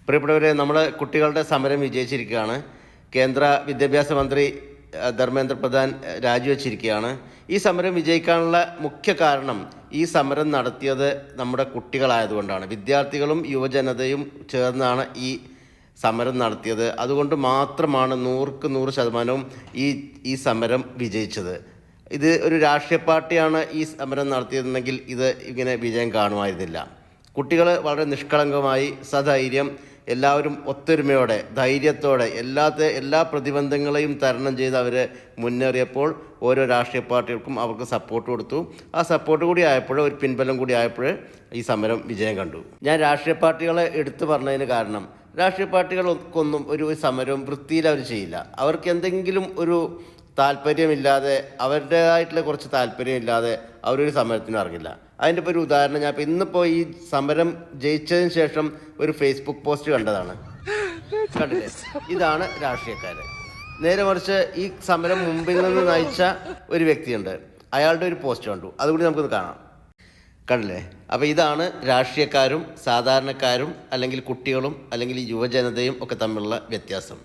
പ്രിയപ്പെട്ടവരെ, നമ്മുടെ കുട്ടികളുടെ സമരം വിജയിച്ചിരിക്കുകയാണ്. കേന്ദ്ര വിദ്യാഭ്യാസ മന്ത്രി ധർമ്മേന്ദ്ര പ്രധാൻ രാജിവെച്ചിരിക്കുകയാണ്. ഈ സമരം വിജയിക്കാനുള്ള മുഖ്യ കാരണം ഈ സമരം നടത്തിയത് നമ്മുടെ കുട്ടികളായതുകൊണ്ടാണ്. വിദ്യാർത്ഥികളും യുവജനതയും ചേർന്നാണ് ഈ സമരം നടത്തിയത്. അതുകൊണ്ട് മാത്രമാണ് 100% ഈ സമരം വിജയിച്ചത്. ഇത് ഒരു രാഷ്ട്രീയ പാർട്ടിയാണ് ഈ സമരം നടത്തിയതെങ്കിൽ ഇത് ഇങ്ങനെ വിജയം കാണുമായിരുന്നില്ല. കുട്ടികൾ വളരെ നിഷ്കളങ്കമായി സധൈര്യം എല്ലാവരും ഒത്തൊരുമയോടെ ധൈര്യത്തോടെ എല്ലാ പ്രതിബന്ധങ്ങളെയും തരണം ചെയ്ത് അവർ മുന്നേറിയപ്പോൾ ഓരോ രാഷ്ട്രീയ പാർട്ടികൾക്കും അവർക്ക് സപ്പോർട്ട് കൊടുത്തു. ആ സപ്പോർട്ട് കൂടി ആയപ്പോൾ, ഒരു പിൻബലം കൂടി ആയപ്പോൾ ഈ സമരം വിജയം കണ്ടു. ഞാൻ രാഷ്ട്രീയ പാർട്ടികളെ എടുത്തു പറഞ്ഞതിന് കാരണം, രാഷ്ട്രീയ പാർട്ടികൾക്കൊന്നും ഒരു സമരവും വൃത്തിയിൽ അവർ ചെയ്യില്ല. അവർക്ക് എന്തെങ്കിലും ഒരു താല്പര്യമില്ലാതെ, അവരുടേതായിട്ടുള്ള കുറച്ച് താല്പര്യമില്ലാതെ അവരൊരു സമരത്തിന് ഇറങ്ങില്ല. അതിൻ്റെ ഇപ്പോൾ ഒരു ഉദാഹരണം, ഞാൻ ഇന്നിപ്പോൾ ഈ സമരം ജയിച്ചതിന് ശേഷം ഒരു ഫേസ്ബുക്ക് പോസ്റ്റ് കണ്ടതാണ്. കണ്ടില്ലേ? ഇതാണ് രാഷ്ട്രീയക്കാർ. നേരെ മറിച്ച് ഈ സമരം മുമ്പിൽ നിന്ന് നയിച്ച ഒരു വ്യക്തിയുണ്ട്, അയാളുടെ ഒരു പോസ്റ്റ് കണ്ടു. അതുകൂടി നമുക്കൊന്ന് കാണാം. കണ്ടില്ലേ? അപ്പോൾ ഇതാണ് രാഷ്ട്രീയക്കാരും സാധാരണക്കാരും അല്ലെങ്കിൽ കുട്ടികളും അല്ലെങ്കിൽ യുവജനതയും ഒക്കെ തമ്മിലുള്ള വ്യത്യാസം.